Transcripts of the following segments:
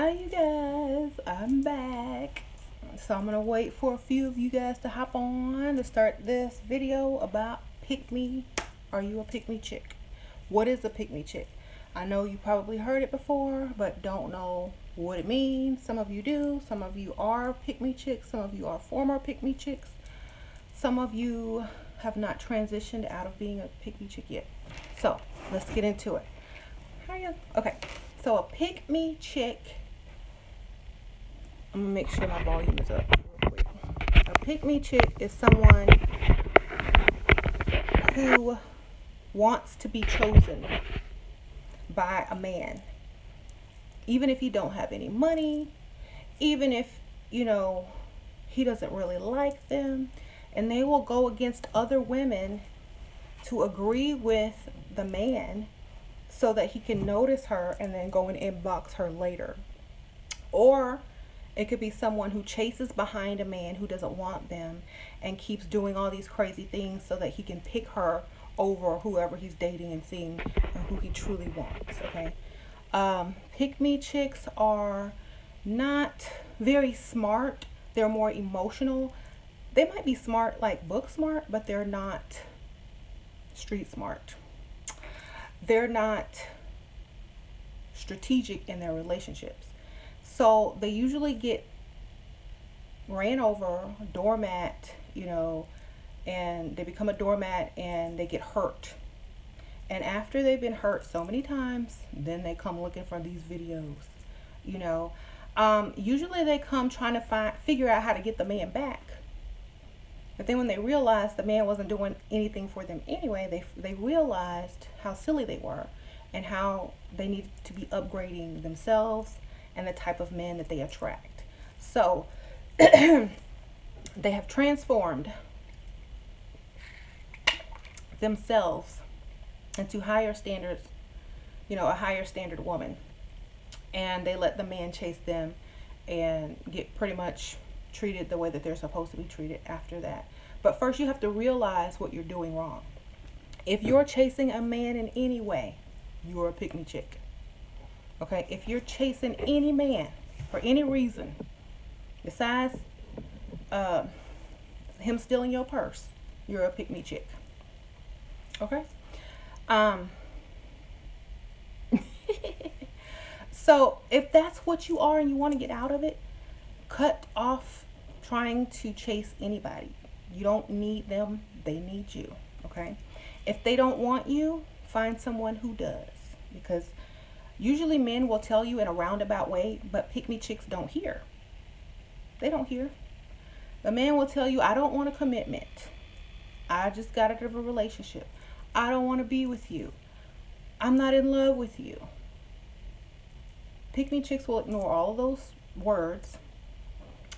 Hi you guys, I'm back. So I'm gonna wait for a few of you guys to hop on to start this video about pick me. Are you a pick me chick? What is a pick me chick? I know you probably heard it before, but don't know what it means. Some of you do. Some of you are pick me chicks. Some of you are former pick me chicks. Some of you have not transitioned out of being a pick me chick yet. So let's get into it. How are you? Okay. So a pick me chick, I'm gonna make sure my volume is up real quick. A pick me chick is someone who wants to be chosen by a man, even if he don't have any money, even if he doesn't really like them, and they will go against other women to agree with the man so that he can notice her and then go and inbox her later. Or it could be someone who chases behind a man who doesn't want them and keeps doing all these crazy things so that he can pick her over whoever he's dating and seeing who he truly wants. Okay. Pick me chicks are not very smart. They're more emotional. They might be smart, like book smart, but they're not street smart. They're not strategic in their relationships. So they usually get ran over, doormat, and they become a doormat and they get hurt. And after they've been hurt so many times, then they come looking for these videos. Usually they come trying to figure out how to get the man back. But then when they realized the man wasn't doing anything for them anyway, they realized how silly they were and how they needed to be upgrading themselves and the type of men that they attract. So they have transformed themselves into higher standards, a higher standard woman. And they let the man chase them and get pretty much treated the way that they're supposed to be treated after that. But first you have to realize what you're doing wrong. If you're chasing a man in any way, you're a pick me chick. Okay, if you're chasing any man for any reason besides him stealing your purse, you're a pick me chick. Okay. So if that's what you are and you want to get out of it, cut off trying to chase anybody. You don't need them, they need you. Okay. If they don't want you, find someone who does, because usually men will tell you in a roundabout way, but pick me chicks don't hear. They don't hear. The man will tell you, I don't want a commitment. I just got out of a relationship. I don't want to be with you. I'm not in love with you. Pick me chicks will ignore all of those words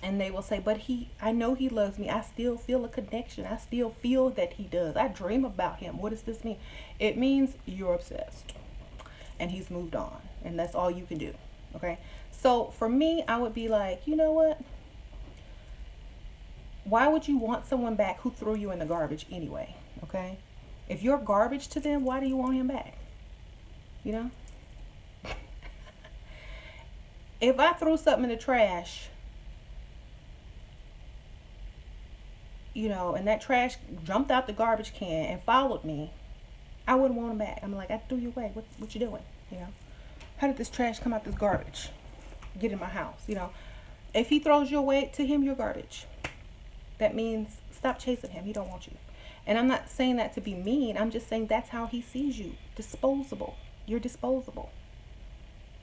and they will say, but I know he loves me. I still feel a connection. I still feel that he does. I dream about him. What does this mean? It means you're obsessed and he's moved on, and that's all you can do. Okay. So for me, I would be like, you know what? Why would you want someone back who threw you in the garbage anyway? Okay. If you're garbage to them, why do you want him back? If I threw something in the trash, and that trash jumped out the garbage can and followed me, I wouldn't want him back. I'm like, I threw you away. What you doing? How did this trash come out this garbage? Get in my house. If he throws you away to him, you're garbage. That means stop chasing him. He don't want you. And I'm not saying that to be mean. I'm just saying that's how he sees you. Disposable. You're disposable.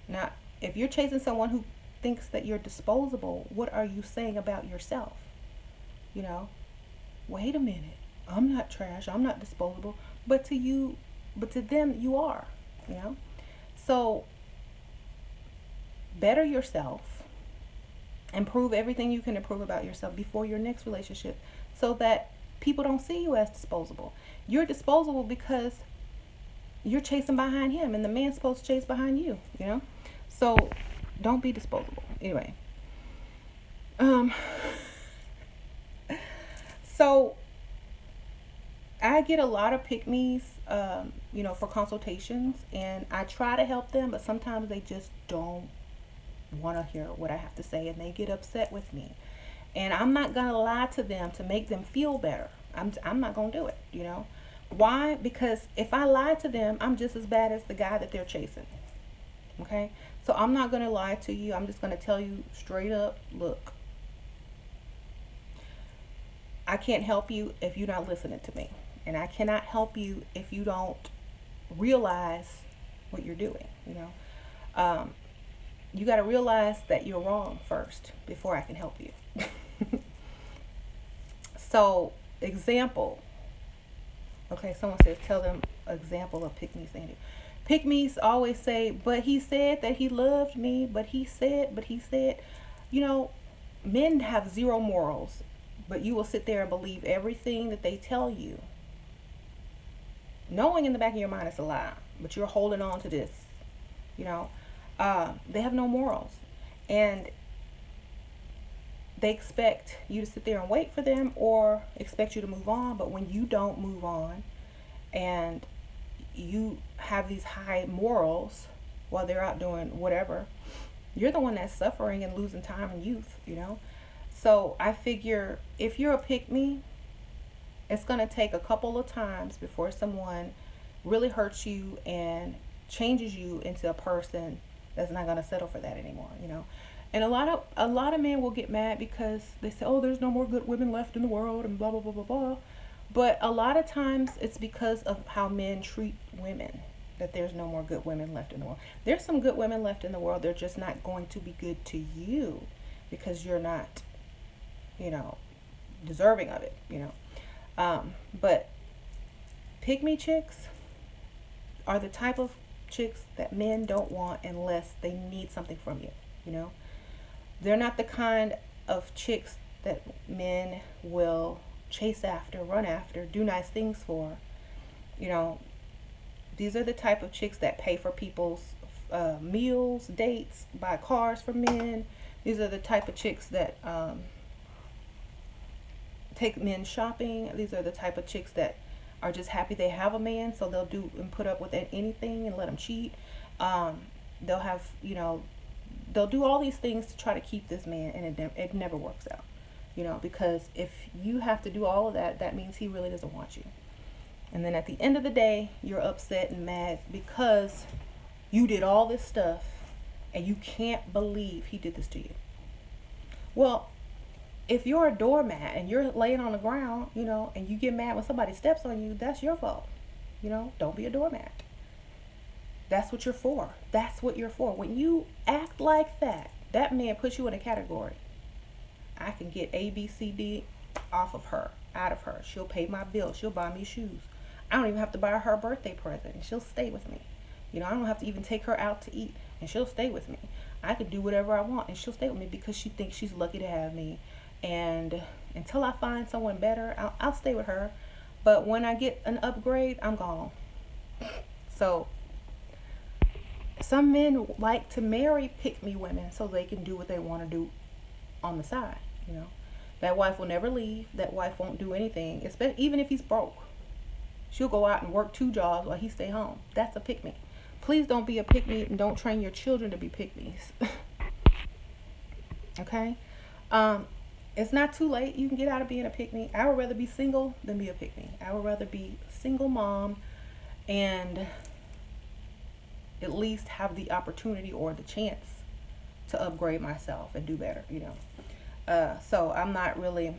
Now, if you're chasing someone who thinks that you're disposable, what are you saying about yourself? Wait a minute. I'm not trash. I'm not disposable. But to them, you are. So better yourself. Improve everything you can improve about yourself before your next relationship, so that people don't see you as disposable. You're disposable because you're chasing behind him, and the man's supposed to chase behind you. So don't be disposable. Anyway, so I get a lot of pick-me's, for consultations, and I try to help them, but sometimes they just don't want to hear what I have to say, and they get upset with me. And I'm not going to lie to them to make them feel better. I'm not going to do it, you know. Why? Because if I lie to them, I'm just as bad as the guy that they're chasing. Okay? So I'm not going to lie to you. I'm just going to tell you straight up, look, I can't help you if you're not listening to me. And I cannot help you if you don't realize what you're doing, you know. You got to realize that you're wrong first before I can help you. So, example. Okay, someone says, tell them example of pick me, Sandy. Pick me's always say, but he said that he loved me, but he said, you know, men have zero morals, but you will sit there and believe everything that they tell you, knowing in the back of your mind it's a lie, but you're holding on to this, you know. They have no morals, and they expect you to sit there and wait for them, or expect you to move on. But when you don't move on and you have these high morals while they're out doing whatever, you're the one that's suffering and losing time and youth, you know. So I figure if you're a pick me, it's going to take a couple of times before someone really hurts you and changes you into a person that's not going to settle for that anymore, you know. And a lot of men will get mad because they say, oh, there's no more good women left in the world, and blah blah blah blah blah. But a lot of times it's because of how men treat women that there's no more good women left in the world. There's some good women left in the world. They're just not going to be good to you because you're not, you know, deserving of it, you know. But pick me chicks are the type of chicks that men don't want unless they need something from you, you know. They're not the kind of chicks that men will chase after, run after, do nice things for, you know. These are the type of chicks that pay for people's meals, dates, buy cars for men. These are the type of chicks that take men shopping. These are the type of chicks that are just happy they have a man, so they'll do and put up with anything and let him cheat. They'll have, you know, they'll do all these things to try to keep this man, and it never works out, you know, because if you have to do all of that, that means he really doesn't want you. And then at the end of the day, you're upset and mad because you did all this stuff and you can't believe he did this to you. Well, if you're a doormat and you're laying on the ground, you know, and you get mad when somebody steps on you, that's your fault. You know, don't be a doormat. That's what you're for. That's what you're for. When you act like that, that man puts you in a category. I can get A, B, C, D off of her, out of her. She'll pay my bill. She'll buy me shoes. I don't even have to buy her a birthday present, and she'll stay with me. You know, I don't have to even take her out to eat, and she'll stay with me. I could do whatever I want, and she'll stay with me because she thinks she's lucky to have me. And until I find someone better, I'll stay with her. But when I get an upgrade, I'm gone. So some men like to marry pick-me women so they can do what they want to do on the side, you know. That wife will never leave. That wife won't do anything, especially even if he's broke. She'll go out and work 2 jobs while he stay home. That's a pick-me. Please don't be a pick-me, and don't train your children to be pick-me's. Okay? It's not too late. You can get out of being a pick-me. I would rather be single than be a pick-me. I would rather be a single mom and at least have the opportunity or the chance to upgrade myself and do better, you know. So I'm not really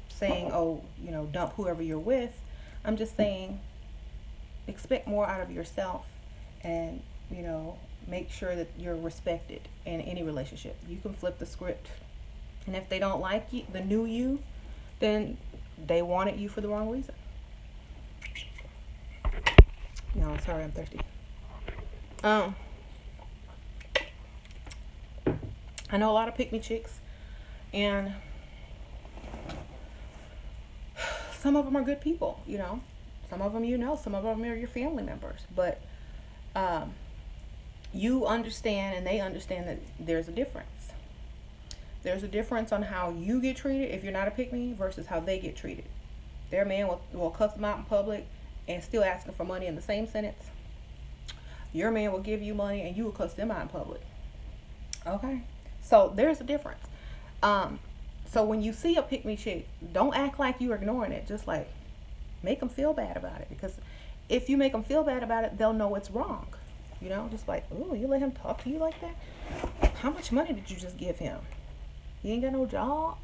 saying, oh, you know, dump whoever you're with. I'm just saying expect more out of yourself, and, you know, make sure that you're respected in any relationship. You can flip the script. And if they don't like you, the new you, then they wanted you for the wrong reason. No, sorry, I'm thirsty. I know a lot of pick-me chicks, and some of them are good people, you know. Some of them, you know, some of them are your family members. But you understand and they understand that there's a difference. There's a difference on how you get treated if you're not a pick-me versus how they get treated. Their man will cuss them out in public and still asking for money in the same sentence. Your man will give you money and you will cuss them out in public. Okay. So there's a difference. Um, so when you see a pick me chick, don't act like you're ignoring it. Just like make them feel bad about it, because if you make them feel bad about it, they'll know it's wrong. You know, just like, oh, you let him talk to you like that? How much money did you just give him? He ain't got no job.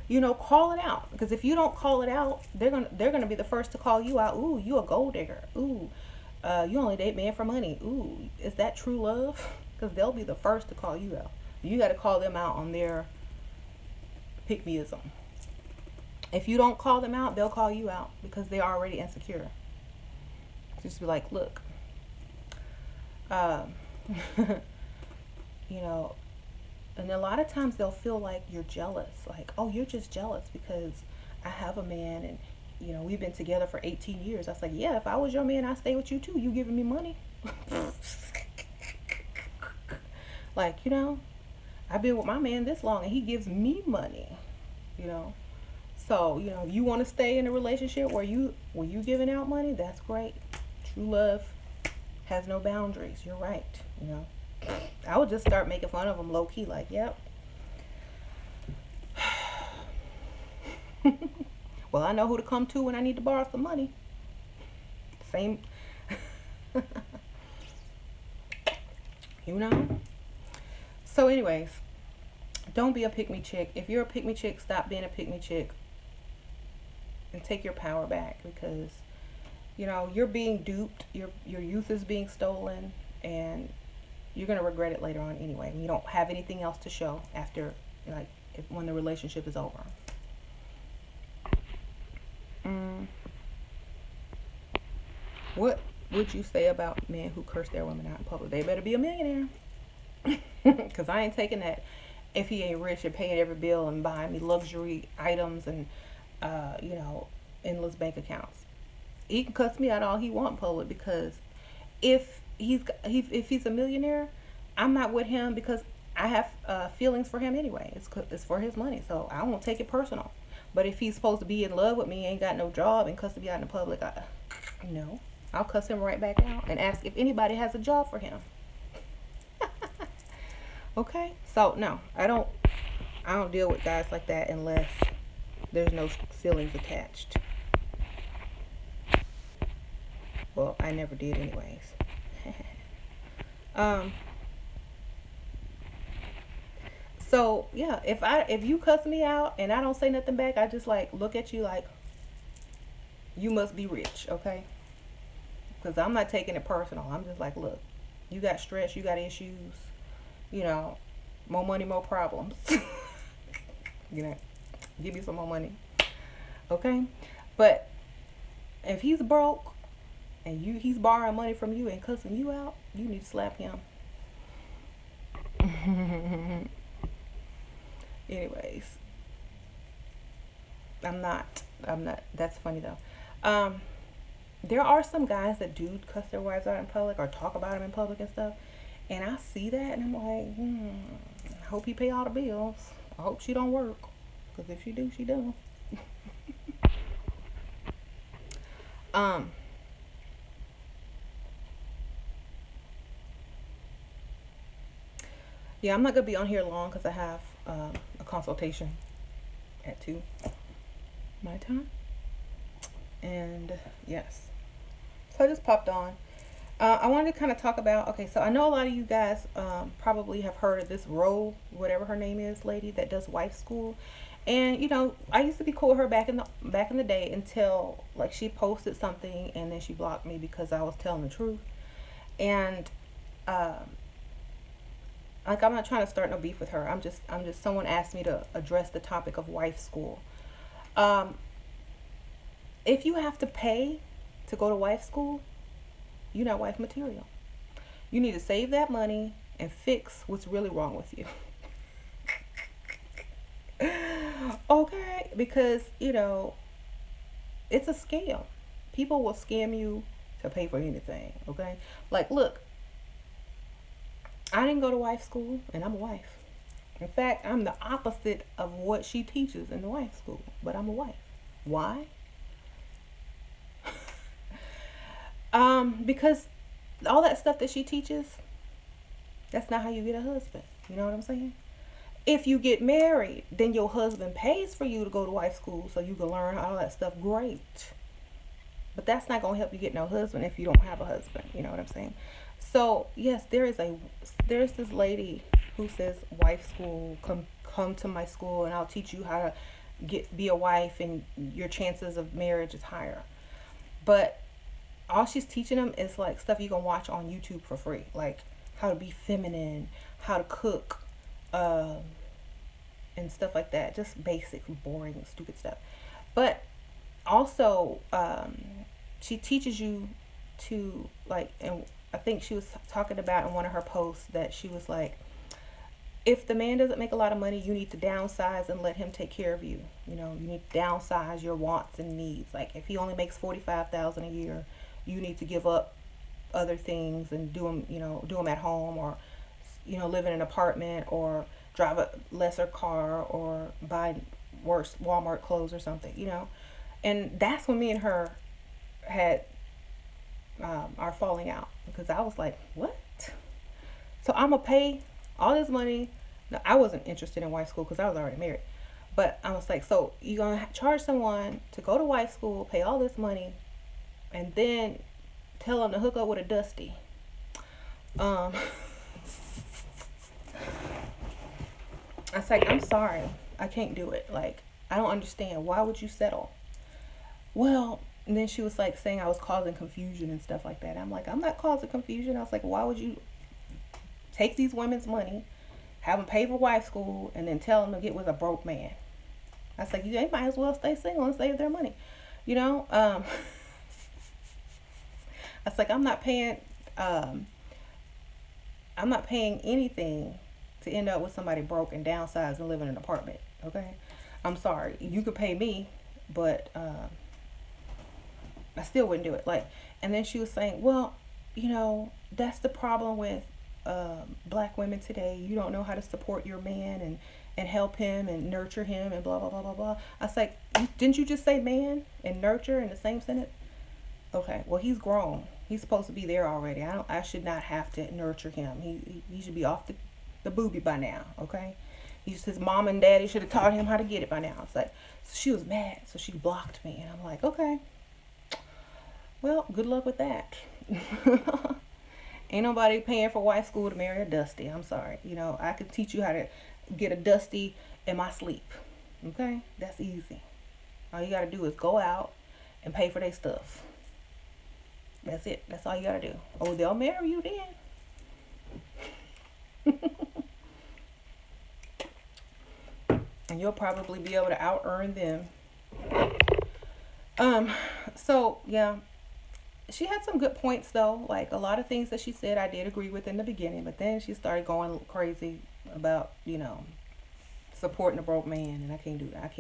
You know, call it out, because if you don't call it out, they're gonna be the first to call you out. Ooh, you a gold digger. Ooh, you only date men for money. Ooh, is that true love? Because they'll be the first to call you out. You got to call them out on their pick meism. If you don't call them out, they'll call you out because they're already insecure. Just be like, look, um, you know, and a lot of times they'll feel like you're jealous. Like, oh, you're just jealous because I have a man and, you know, we've been together for 18 years. I was like, yeah, if I was your man, I'd stay with you too. You giving me money. Like, you know, I've been with my man this long and he gives me money, you know. So, you know, you want to stay in a relationship where you giving out money, that's great. True love has no boundaries. You're right, you know. I would just start making fun of them low key, like, yep. Well, I know who to come to when I need to borrow some money. Same, you know. So, anyways, don't be a pick me chick. If you're a pick me chick, stop being a pick me chick and take your power back, because you know you're being duped. Your youth is being stolen, and you're gonna regret it later on anyway. You don't have anything else to show after, like, when the relationship is over. Mm, what would you say about men who curse their women out in public? They better be a millionaire, because I ain't taking that if he ain't rich and paying every bill and buying me luxury items and you know, endless bank accounts. He can cuss me out all he want in public, because if he's a millionaire, I'm not with him because I have feelings for him anyway. It's for his money, so I won't take it personal. But if he's supposed to be in love with me, ain't got no job, and cussing me out in the public, no, I'll cuss him right back out and ask if anybody has a job for him. Okay, so no, I don't deal with guys like that unless there's no feelings attached. Well, I never did anyways. um so yeah, if you cuss me out and I don't say nothing back, I just like look at you like you must be rich, okay? Because I'm not taking it personal. I'm just like, look, you got stress, you got issues, you know, more money, more problems. You know, give me some more money, okay? But if he's broke and he's borrowing money from you and cussing you out, you need to slap him. Anyways, I'm not. That's funny though. Um, there are some guys that do cuss their wives out in public or talk about them in public and stuff, and I see that and I'm like, I hope he pay all the bills. I hope she don't work, because if she do, she do. Um, yeah, I'm not gonna be on here long because I have a consultation at 2 my time, and yes, so I just popped on. I wanted to kind of talk about, okay, so I know a lot of you guys probably have heard of this Roe, whatever her name is, lady that does wife school. And you know, I used to be cool with her back in the day, until like she posted something and then she blocked me because I was telling the truth. And um, like, I'm not trying to start no beef with her. I'm just someone asked me to address the topic of wife school. Um, if you have to pay to go to wife school, you're not wife material. You need to save that money and fix what's really wrong with you. Okay? Because, you know, it's a scam. People will scam you to pay for anything, okay? Like, look, I didn't go to wife school and I'm a wife. In fact, I'm the opposite of what she teaches in the wife school, but I'm a wife. Why? Because all that stuff that she teaches, That's not how you get a husband. You know what I'm saying? If you get married, then your husband pays for you to go to wife school so you can learn all that stuff. Great. But that's not going to help you get no husband if you don't have a husband. You know what I'm saying? So, yes, there's this lady who says wife school, come to my school and I'll teach you how to be a wife and your chances of marriage is higher. But all she's teaching them is like stuff you can watch on YouTube for free, like how to be feminine, how to cook, um, and stuff like that. Just basic, boring, stupid stuff. But also, she teaches you to like, and I think she was talking about in one of her posts that she was like, if the man doesn't make a lot of money, you need to downsize and let him take care of you. You know, you need to downsize your wants and needs. Like if he only makes 45,000 a year, you need to give up other things and do them. You know, do them at home, or live in an apartment, or drive a lesser car, or buy worse Walmart clothes or something. And that's when me and her had our falling out, because I was like, what? So I'm gonna pay all this money. No, I wasn't interested in wife school because I was already married. But I was like, so you're gonna charge someone to go to wife school, pay all this money, and then tell them to hook up with a dusty. Um, I was like, I'm sorry, I can't do it. Like, I don't understand. Why would you settle? Well, and then she was like saying I was causing confusion and stuff like that. I'm like, I'm not causing confusion. I was like, why would you take these women's money, have them pay for wife school, and then tell them to get with a broke man? I was like, they might as well stay single and save their money. You know? I was like, um, I'm not paying anything to end up with somebody broke and downsize and live in an apartment. Okay? I'm sorry. You could pay me, but I still wouldn't do it. Like, and then she was saying, well, that's the problem with black women today. You don't know how to support your man and help him and nurture him and blah blah blah blah blah. I was like, didn't you just say man and nurture in the same sentence? Okay, well, he's grown. He's supposed to be there already. I should not have to nurture him. He should be off the booby by now. Okay, his mom and daddy should have taught him how to get it by now. It's like, so she was mad, so she blocked me, and I'm like, okay, well, good luck with that. Ain't nobody paying for wife school to marry a dusty. I'm sorry. I could teach you how to get a dusty in my sleep. Okay, that's easy. All you gotta do is go out and pay for their stuff. That's it. That's all you gotta do. Oh, they'll marry you then. And you'll probably be able to out earn them. So yeah, she had some good points though. Like a lot of things that she said I did agree with in the beginning, but then she started going crazy about, supporting a broke man, and I can't do that.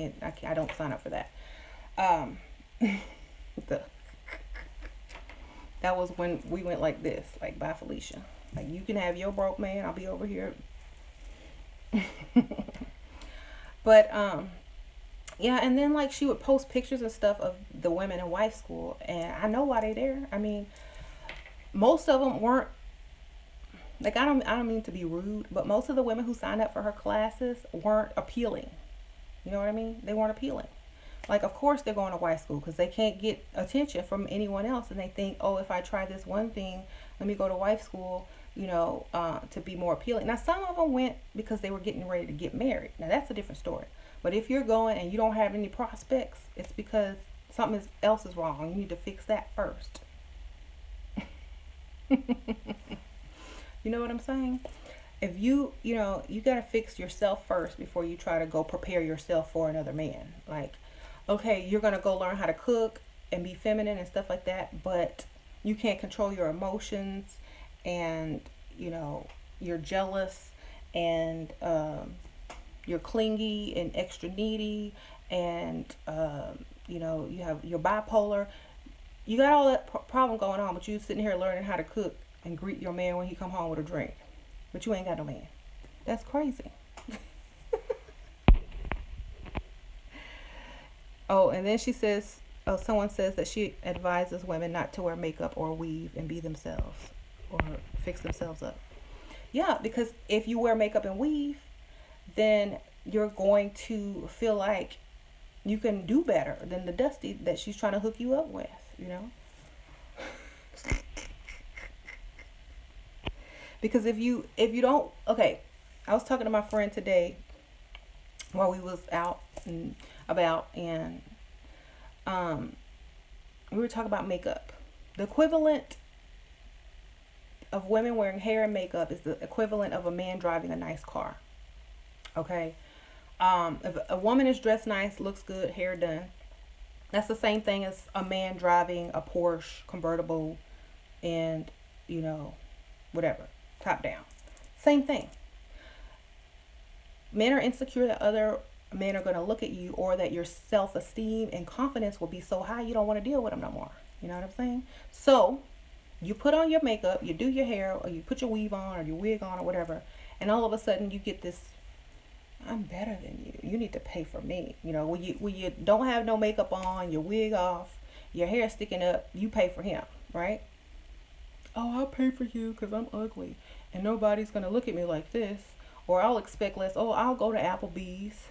I don't sign up for that. Um the, that was when we went like this, like, bye Felicia. Like, you can have your broke man, I'll be over here. But yeah, and then like she would post pictures and stuff of the women in wife school, and I know why they there. I mean, most of them weren't, like, I don't mean to be rude, but most of the women who signed up for her classes weren't appealing. You know what I mean? They weren't appealing. Like, of course they're going to wife school because they can't get attention from anyone else, and they think, oh, if I try this one thing, let me go to wife school, to be more appealing. Now, some of them went because they were getting ready to get married. Now, that's a different story. But if you're going and you don't have any prospects, it's because something else is wrong. You need to fix that first. You know what I'm saying? If you got to fix yourself first before you try to go prepare yourself for another man. Like, okay, you're going to go learn how to cook and be feminine and stuff like that, but you can't control your emotions, and, you're jealous, and you're clingy and extra needy, and, you're bipolar. You got all that problem going on, but you sitting here learning how to cook and greet your man when he come home with a drink. But you ain't got no man. That's crazy. Oh, and then she says, someone says that she advises women not to wear makeup or weave and be themselves or fix themselves up. Yeah, because if you wear makeup and weave, then you're going to feel like you can do better than the dusty that she's trying to hook you up with, you know? Because if you don't, okay, I was talking to my friend today while we was out and about, and um we were talking about makeup. The equivalent of women wearing hair and makeup is the equivalent of a man driving a nice car. Okay? If a woman is dressed nice, looks good, hair done, that's the same thing as a man driving a Porsche convertible and, you know, whatever, top down. Same thing. Men are insecure that other men are going to look at you, or that your self-esteem and confidence will be so high you don't want to deal with them no more. You know what I'm saying? So you put on your makeup, you do your hair, or you put your weave on or your wig on or whatever, and all of a sudden you get this, I'm better than you. You need to pay for me. You know, when you don't have no makeup on, your wig off, your hair sticking up, you pay for him, right? Oh, I'll pay for you because I'm ugly, and nobody's gonna look at me like this, or I'll expect less. Oh, I'll go to Applebee's.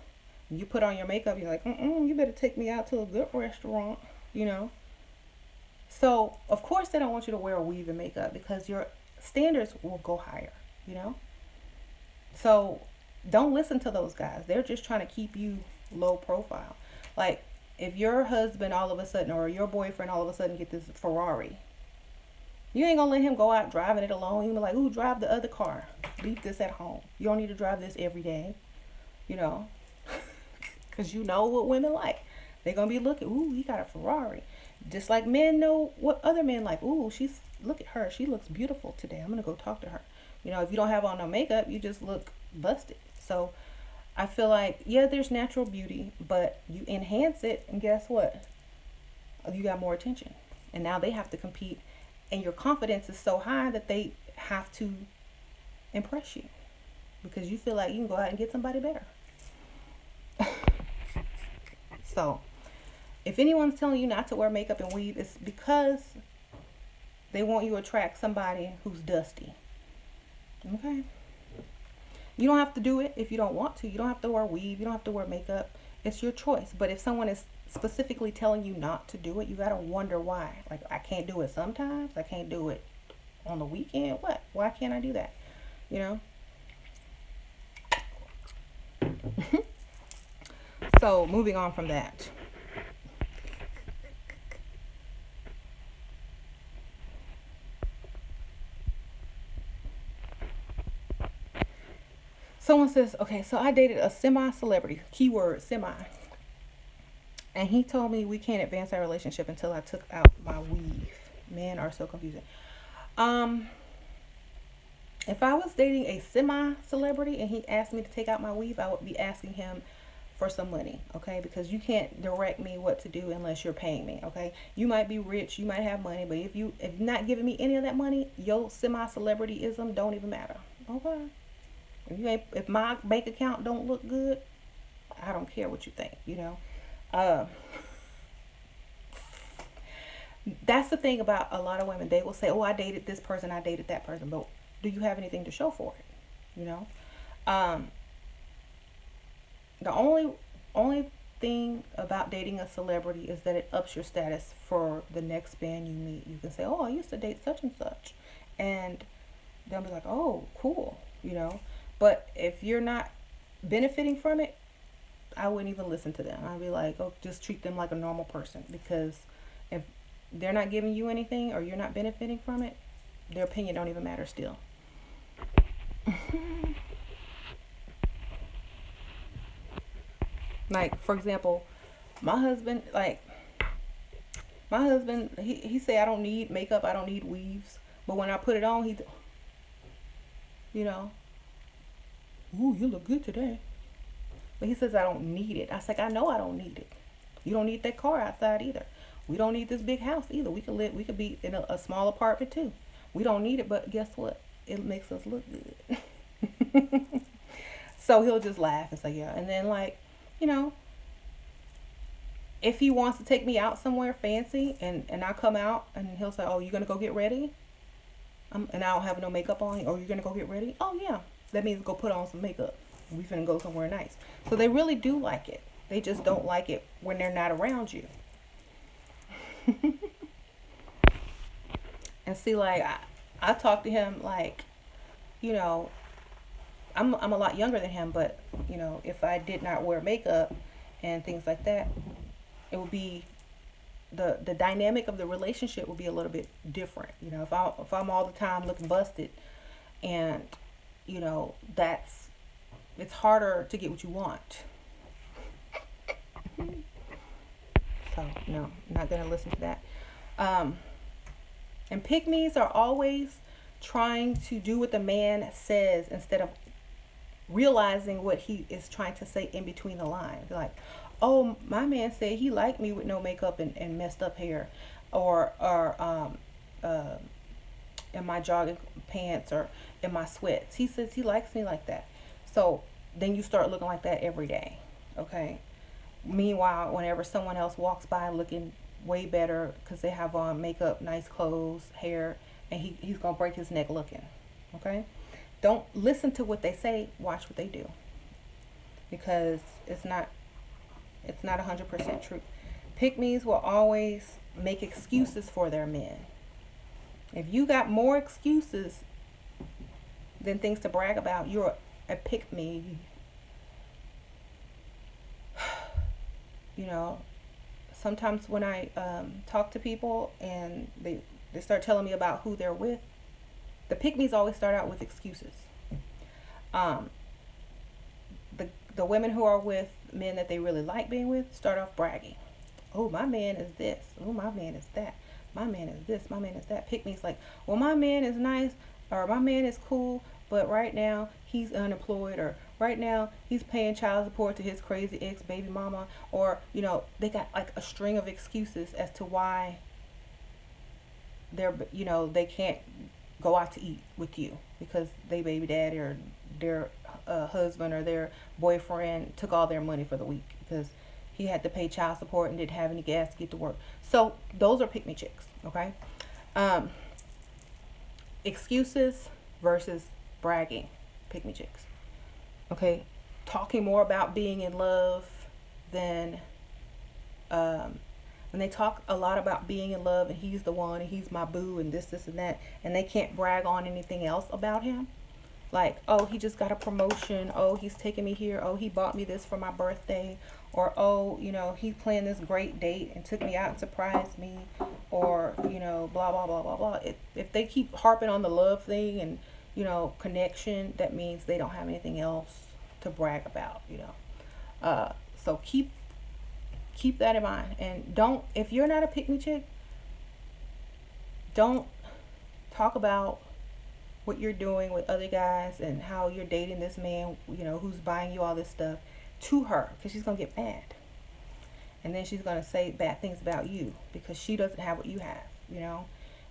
You put on your makeup, you're like, you better take me out to a good restaurant, you know. So of course they don't want you to wear a weave and makeup because your standards will go higher, you know. So don't listen to those guys. They're just trying to keep you low profile. Like if your husband all of a sudden, or your boyfriend all of a sudden get this Ferrari, you ain't gonna let him go out driving it alone. You be like, ooh, drive the other car. Leave this at home. You don't need to drive this every day, you know, because you know what women like. They're gonna be looking, ooh, he got a Ferrari. Just like men know what other men like. Ooh, look at her. She looks beautiful today. I'm gonna go talk to her. You know, if you don't have on no makeup, you just look busted. So I feel like, yeah, there's natural beauty, but you enhance it, and guess what? You got more attention. And now they have to compete, and your confidence is so high that they have to impress you because you feel like you can go out and get somebody better. So if anyone's telling you not to wear makeup and weave, it's because they want you to attract somebody who's dusty. Okay? You don't have to do it if you don't want to. You don't have to wear weave. You don't have to wear makeup. It's your choice. But if someone is specifically telling you not to do it, you got to wonder why. Like, I can't do it sometimes. I can't do it on the weekend. What? Why can't I do that? You know? So, moving on from that. Someone says, okay, so I dated a semi-celebrity, keyword semi, and he told me we can't advance our relationship until I took out my weave. Men are so confusing. Um, if I was dating a semi-celebrity and he asked me to take out my weave, I would be asking him for some money, okay? Because you can't direct me what to do unless you're paying me, okay? You might be rich, you might have money, but if you're not giving me any of that money, your semi-celebrityism don't even matter, okay? If my bank account don't look good, I don't care what you think, you know. Uh, that's the thing about a lot of women. They will say, "Oh, I dated this person, I dated that person," but do you have anything to show for it? You know, um, the only thing about dating a celebrity is that it ups your status for the next man you meet. You can say, "Oh, I used to date such and such," and they'll be like, "Oh, cool," you know. But if you're not benefiting from it, I wouldn't even listen to them. I'd be like, oh, just treat them like a normal person, because if they're not giving you anything or you're not benefiting from it, their opinion don't even matter still. Like, for example, my husband, like, he say I don't need makeup, I don't need weaves, but when I put it on, you know, ooh, you look good today. But he says I don't need it. I was like, I know I don't need it. You don't need that car outside either. We don't need this big house either. We could be in a small apartment too. We don't need it, but guess what? It makes us look good. So he'll just laugh and say, yeah. And then, like, you know, if he wants to take me out somewhere fancy and I come out and he'll say, oh, you gonna go get ready? And I don't have no makeup on. Oh, you're gonna go get ready? Oh yeah, that means go put on some makeup. We finna go somewhere nice. So they really do like it. They just don't like it when they're not around you. And see, like I talk to him like, you know, I'm a lot younger than him, but if I did not wear makeup and things like that, it would be the dynamic of the relationship would be a little bit different. If I'm all the time looking busted, and that's it's harder to get what you want. So no, I'm not gonna listen to that. Um, and pygmies are always trying to do what the man says instead of realizing what he is trying to say in between the lines. Like, oh, my man said he liked me with no makeup and messed up hair, or uh, in my jogging pants or in my sweats. He says he likes me like that. So then you start looking like that every day. Okay. Meanwhile, whenever someone else walks by looking way better because they have on makeup, nice clothes, hair, and he's gonna break his neck looking. Okay. Don't listen to what they say. Watch what they do, because it's not 100% true. Pygmies will always make excuses for their men. If you got more excuses than things to brag about, you're a pygmy. You know, sometimes when I talk to people and they start telling me about who they're with, the pygmies always start out with excuses. Um, the women who are with men that they really like being with start off bragging. Oh, my man is this. Oh, my man is that. My man is this. My man is that. Pygmies like, well, my man is nice, or my man is cool, but right now he's unemployed, or right now he's paying child support to his crazy ex baby mama, or they got like a string of excuses as to why they can't go out to eat with you because they baby daddy or their husband or their boyfriend took all their money for the week because he had to pay child support and didn't have any gas to get to work. So those are pick me chicks. Okay. um, Excuses versus bragging. Pick me chicks. Okay. Talking more about being in love than when they talk a lot about being in love and he's the one and he's my boo and this and that, and they can't brag on anything else about him. Like, oh, he just got a promotion. Oh, he's taking me here. Oh, he bought me this for my birthday. Or, oh, he planned this great date and took me out and surprised me. Or, blah, blah, blah, blah, blah. If they keep harping on the love thing and, connection, that means they don't have anything else to brag about. So keep that in mind. And if you're not a pick me chick, don't talk about what you're doing with other guys and how you're dating this man, who's buying you all this stuff to her, because she's going to get mad. And then she's going to say bad things about you because she doesn't have what you have,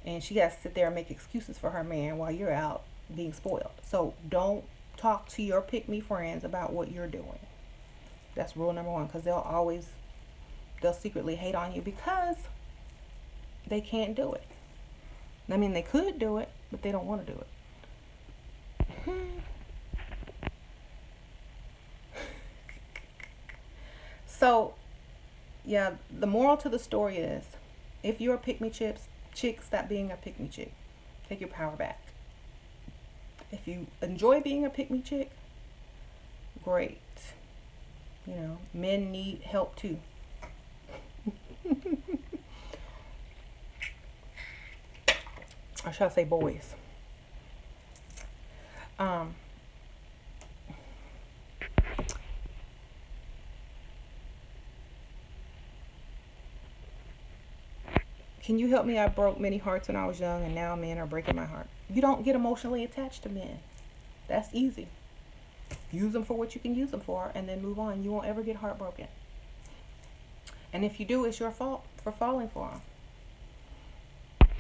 and she got to sit there and make excuses for her man while you're out being spoiled. So don't talk to your pick me friends about what you're doing. That's rule number one, because they'll secretly hate on you because they can't do it. I mean, they could do it, but they don't want to do it. So, yeah, the moral to the story is, if you're a pick me chick, stop being a pick me chick. Take your power back. If you enjoy being a pick me chick, great. Men need help too. Or should I say boys? Can you help me? I broke many hearts when I was young, and now men are breaking my heart. You don't get emotionally attached to men. That's easy. Use them for what you can use them for, and then move on. You won't ever get heartbroken. And if you do, it's your fault for falling for them.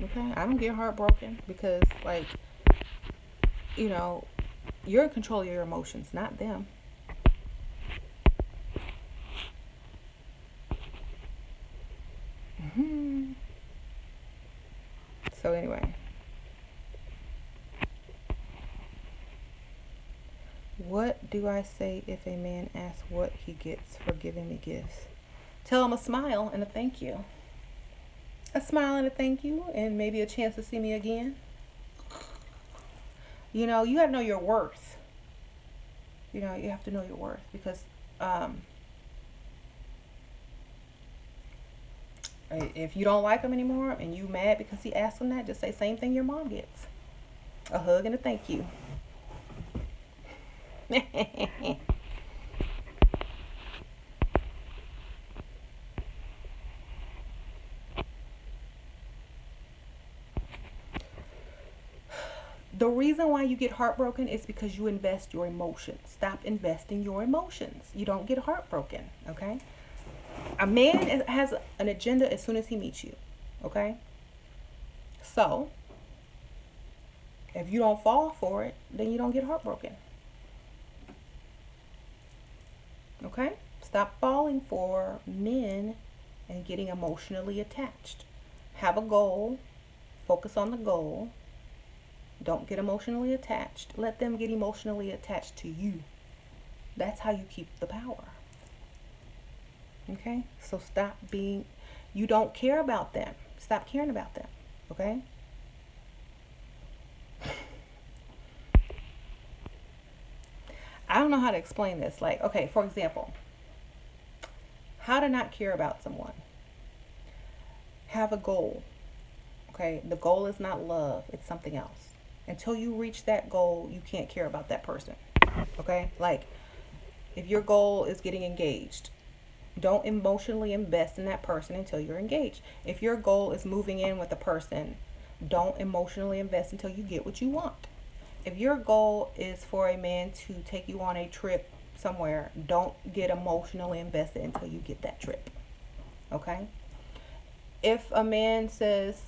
Okay? I don't get heartbroken because, you're in control of your emotions, not them. So anyway, What do I say if a man asks what he gets for giving me gifts? Tell him a smile and a thank you. A smile and a thank you, and maybe a chance to see me again. You know, you gotta know your worth. You know, you have to know your worth because if you don't like him anymore and you mad because he asked him that, just say same thing your mom gets. A hug and a thank you. The reason why you get heartbroken is because you invest your emotions. Stop investing your emotions. You don't get heartbroken, okay? A man has an agenda as soon as he meets you, okay? So, if you don't fall for it, then you don't get heartbroken. Okay? Stop falling for men and getting emotionally attached. Have a goal. Focus on the goal. Don't get emotionally attached. Let them get emotionally attached to you. That's how you keep the power. Okay? So stop being, you don't care about them. Stop caring about them. Okay? I don't know how to explain this. Like, okay, for example, how to not care about someone. Have a goal. Okay? The goal is not love, it's something else. Until you reach that goal, you can't care about that person. Okay? Like, if your goal is getting engaged, don't emotionally invest in that person until you're engaged. If your goal is moving in with a person, don't emotionally invest until you get what you want. If your goal is for a man to take you on a trip somewhere, don't get emotionally invested until you get that trip. Okay? If a man says,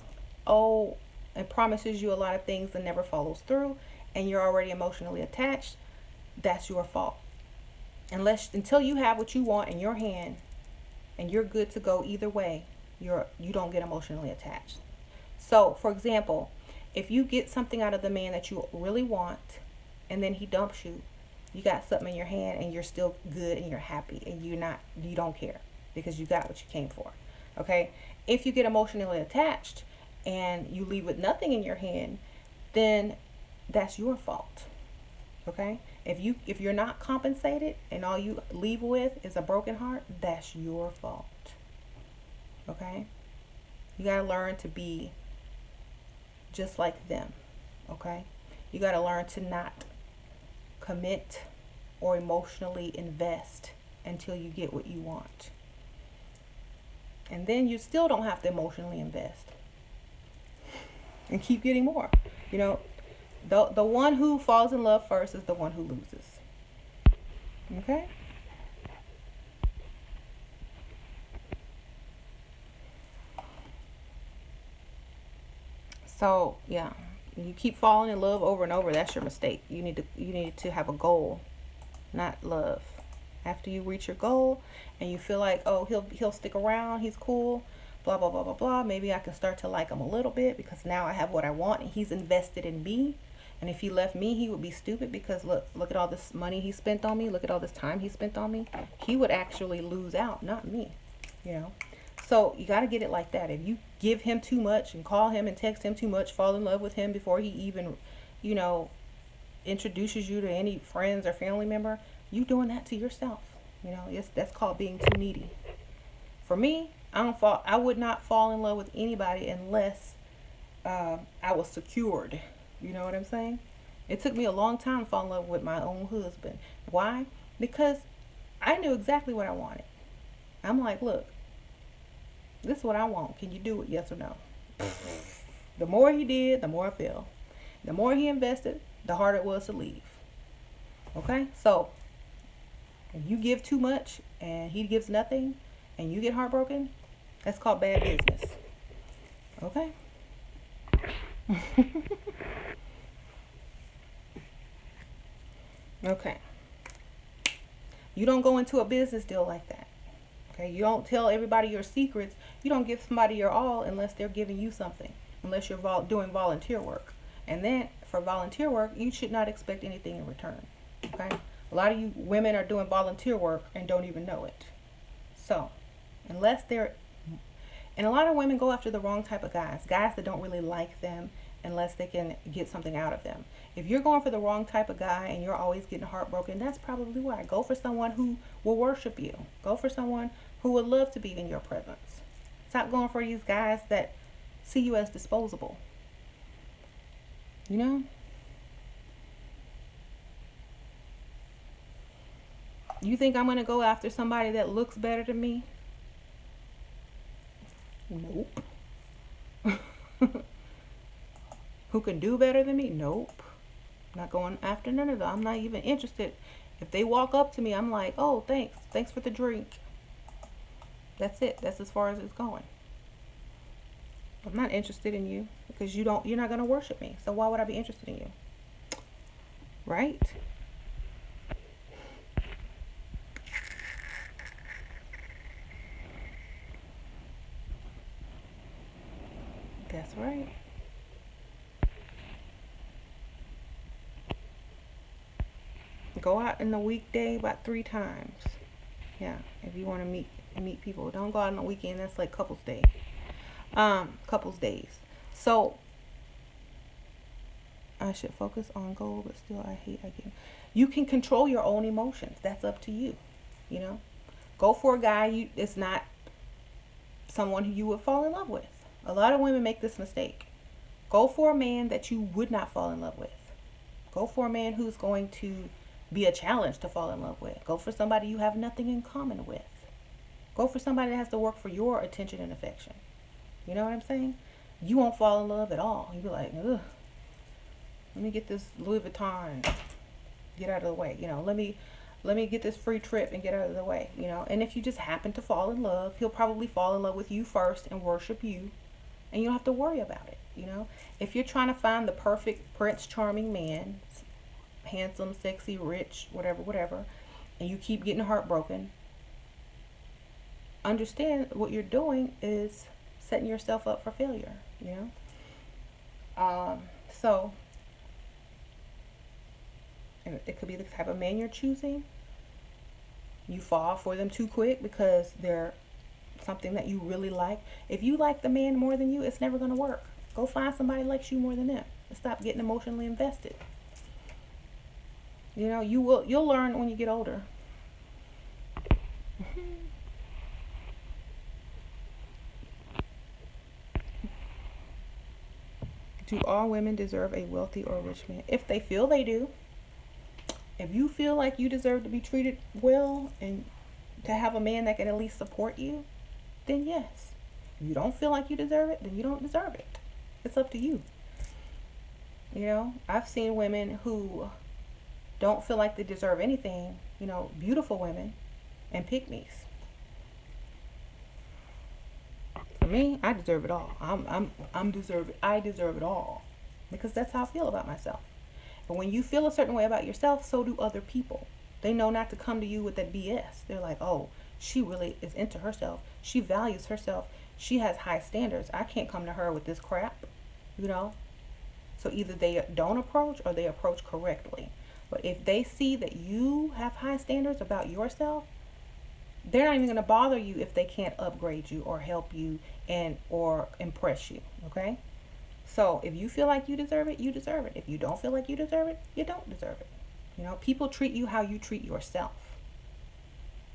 oh, and promises you a lot of things and never follows through, and you're already emotionally attached, that's your fault. Until you have what you want in your hand and you're good to go either way, you don't get emotionally attached. So, for example, if you get something out of the man that you really want and then he dumps you, you got something in your hand and you're still good and you're happy and you don't care because you got what you came for. Okay? If you get emotionally attached and you leave with nothing in your hand, then that's your fault. Okay? If you're not compensated and all you leave with is a broken heart, that's your fault. Okay? You got to learn to be just like them. Okay? You got to learn to not commit or emotionally invest until you get what you want. And then you still don't have to emotionally invest. And keep getting more. You know, the one who falls in love first is the one who loses. Okay? So, yeah. You keep falling in love over and over, that's your mistake. You need to have a goal, not love. After you reach your goal and you feel like, oh, he'll stick around, he's cool, blah blah blah blah blah, maybe I can start to like him a little bit because now I have what I want and he's invested in me. And if he left me, he would be stupid because look at all this money he spent on me, look at all this time he spent on me. He would actually lose out, not me. You know. So you got to get it like that. If you give him too much and call him and text him too much, fall in love with him before he even, you know, introduces you to any friends or family member, you doing that to yourself. You know, that's called being too needy. For me, I would not fall in love with anybody unless I was secured. You know what I'm saying? It took me a long time to fall in love with my own husband. Why? Because I knew exactly what I wanted. I'm like, look, this is what I want. Can you do it? Yes or no? The more he did, the more I fell. The more he invested, the harder it was to leave. Okay? So, if you give too much and he gives nothing and you get heartbroken, that's called bad business. Okay? Okay. You don't go into a business deal like that. Okay? You don't tell everybody your secrets. You don't give somebody your all unless they're giving you something. Unless you're doing volunteer work. And then for volunteer work, you should not expect anything in return. Okay? A lot of you women are doing volunteer work and don't even know it. So, unless they're, and a lot of women go after the wrong type of guys, guys that don't really like them unless they can get something out of them. If you're going for the wrong type of guy and you're always getting heartbroken, that's probably why. Go for someone who will worship you. Go for someone who would love to be in your presence. Stop going for these guys that see you as disposable. You know? You think I'm going to go after somebody that looks better than me? Nope. Who can do better than me? Nope. I'm not going after none of them. I'm not even interested. If they walk up to me, I'm like, oh, thanks. Thanks for the drink. That's it. That's as far as it's going. I'm not interested in you because you're not going to worship me. So why would I be interested in you? Right? That's right. Go out in the weekday about 3 times. Yeah, if you want to meet people, don't go out on the weekend. That's like couples day. Couples days. So I should focus on goal, but still I hate again. You can control your own emotions. That's up to you. You know, go for a guy. It's not someone who you would fall in love with. A lot of women make this mistake. Go for a man that you would not fall in love with. Go for a man who's going to be a challenge to fall in love with. Go for somebody you have nothing in common with. Go for somebody that has to work for your attention and affection. You know what I'm saying? You won't fall in love at all. You'll be like, ugh, let me get this Louis Vuitton, get out of the way. You know, let me get this free trip and get out of the way. You know, and if you just happen to fall in love, he'll probably fall in love with you first and worship you, and you don't have to worry about it. You know, if you're trying to find the perfect Prince Charming man, handsome, sexy, rich, whatever, and you keep getting heartbroken, understand what you're doing is setting yourself up for failure. You know, so it could be the type of man you're choosing. You fall for them too quick because they're something that you really like. If you like the man more than you, it's never going to work. Go find somebody who likes you more than them and stop getting emotionally invested. You know, you'll learn when you get older. Do all women deserve a wealthy or rich man? If they feel they do. If you feel like you deserve to be treated well and to have a man that can at least support you, then yes. If you don't feel like you deserve it, then you don't deserve it. It's up to you. You know, I've seen women who don't feel like they deserve anything, you know, beautiful women and pygmies. For me, I deserve it all. I deserve it all. Because that's how I feel about myself. And when you feel a certain way about yourself, so do other people. They know not to come to you with that BS. They're like, oh, she really is into herself. She values herself. She has high standards. I can't come to her with this crap, you know? So either they don't approach or they approach correctly. But if they see that you have high standards about yourself, they're not even going to bother you if they can't upgrade you or help you and or impress you, okay? So if you feel like you deserve it, you deserve it. If you don't feel like you deserve it, you don't deserve it. You know, people treat you how you treat yourself.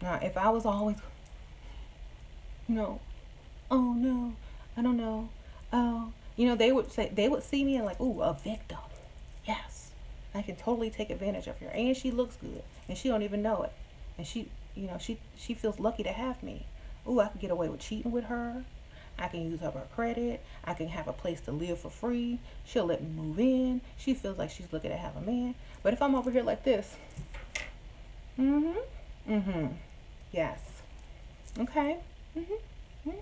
Now, if I was always, you know, oh no, I don't know, oh, you know, they would see me and like, ooh, a victim. Yes, I can totally take advantage of her, and she looks good, and she don't even know it, and she, you know, she feels lucky to have me. Ooh, I can get away with cheating with her. I can use up her credit. I can have a place to live for free. She'll let me move in. She feels like she's looking to have a man. But if I'm over here like this, yes, okay,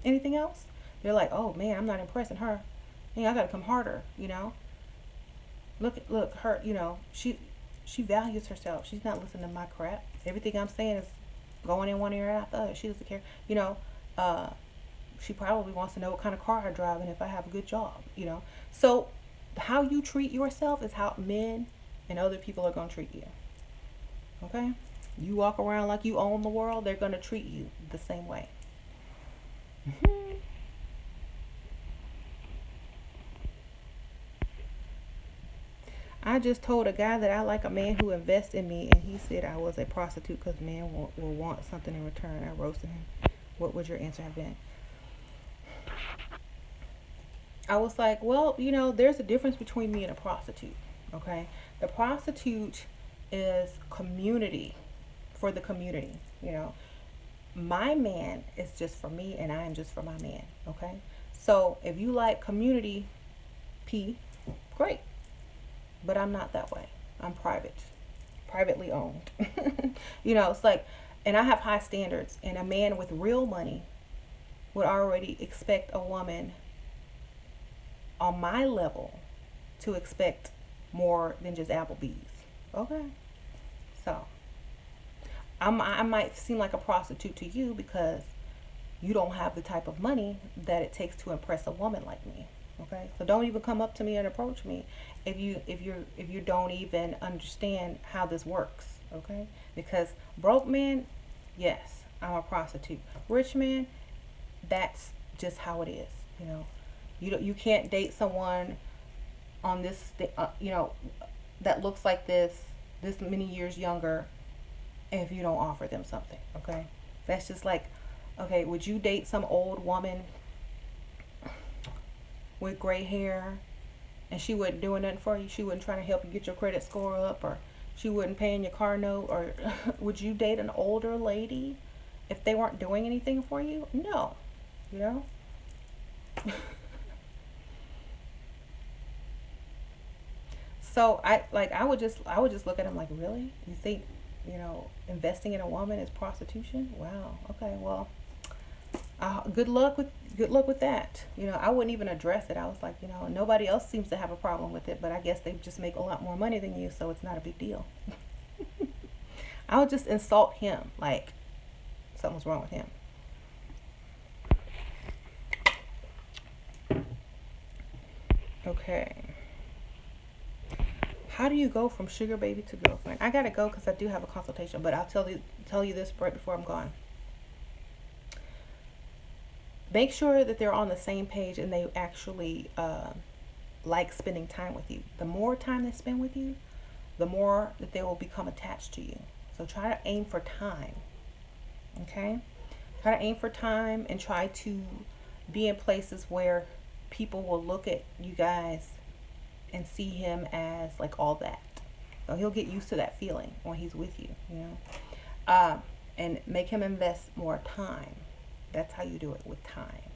anything else? They're like, oh man, I'm not impressing her. Hey, I gotta come harder, you know. Look, her, you know, she values herself. She's not listening to my crap. Everything I'm saying is going in one ear and out the other. She doesn't care, you know. She probably wants to know what kind of car I drive and if I have a good job, you know. So how you treat yourself is how men and other people are going to treat you. Okay? You walk around like you own the world, they're going to treat you the same way. I just told a guy that I like a man who invests in me, and he said I was a prostitute because men will want something in return. I roasted him. What would your answer have been? I was like, well, there's a difference between me and a prostitute. Okay? The prostitute is community for the community. My man is just for me, and I am just for my man. Okay? So if you like community, P, great. But I'm not that way. I'm privately owned. It's like, and I have high standards, and a man with real money would already expect a woman on my level to expect more than just Applebee's. Okay? So, I might seem like a prostitute to you because you don't have the type of money that it takes to impress a woman like me. Okay? So don't even come up to me and approach me if you don't even understand how this works. Okay? Because broke men, yes, I'm a prostitute. Rich man, that's just how it is. You can't date someone on this that looks like this many years younger if you don't offer them something. Okay? That's just like, okay, would you date some old woman with gray hair and she wasn't doing nothing for you? She wasn't trying to help you get your credit score up, or she wasn't paying your car note? Or would you date an older lady if they weren't doing anything for you? No. you know so I would just look at him like, really, you think investing in a woman is prostitution? Wow. Okay, well, good luck with that. I wouldn't even address it. I was like, nobody else seems to have a problem with it, but I guess they just make a lot more money than you, so it's not a big deal. I would just insult him like something's wrong with him. Okay. How do you go from sugar baby to girlfriend? I gotta go because I do have a consultation, but I'll tell you this right before I'm gone. Make sure that they're on the same page and they actually like spending time with you. The more time they spend with you, the more that they will become attached to you. So try to aim for time. Okay? Try to aim for time and try to be in places where people will look at you guys and see him as like all that. So he'll get used to that feeling when he's with you. And make him invest more time. That's how you do it, with time.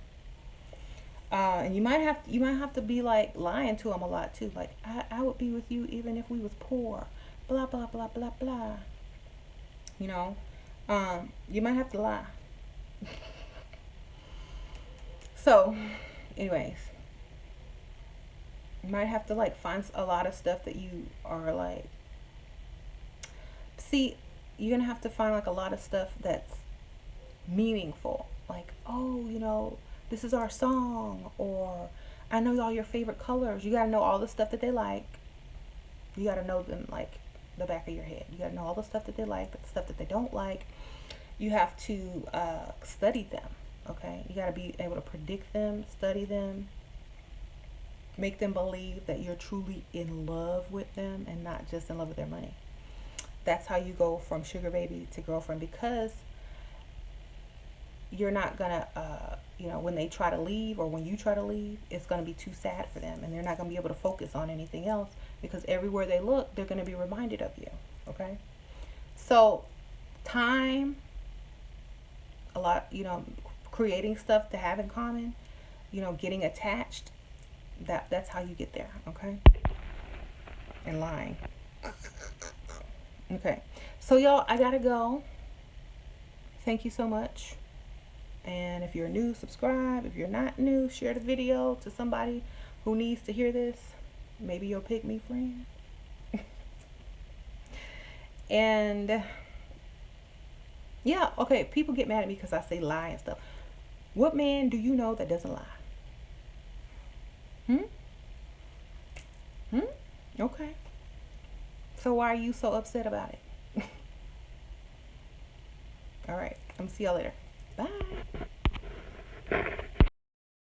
And you might have to be like lying to him a lot too. Like, I would be with you even if we was poor. Blah blah blah blah blah. You might have to lie. So, anyways, you might have to like find a lot of stuff that you are like. See, you're gonna have to find like a lot of stuff that's meaningful. Like, oh, this is our song, or I know all your favorite colors. You gotta know all the stuff that they like. You gotta know them like the back of your head. You gotta know all the stuff that they like, the stuff that they don't like. You have to study them. Okay, you gotta be able to predict them, study them, make them believe that you're truly in love with them and not just in love with their money. That's how you go from sugar baby to girlfriend, because you're not gonna when they try to leave, or when you try to leave, it's gonna be too sad for them, and they're not gonna be able to focus on anything else, because everywhere they look, they're gonna be reminded of you. Okay? So time, a lot, creating stuff to have in common, getting attached, that's how you get there. Okay? And lying. Okay, so y'all, I gotta go. Thank you so much. And if you're new, subscribe. If you're not new, share the video to somebody who needs to hear this. Maybe your pick me friend. And yeah, okay, people get mad at me because I say lie and stuff. What man do you know that doesn't lie? Hmm? Hmm? Okay. So why are you so upset about it? All right. I'm see y'all later. Bye.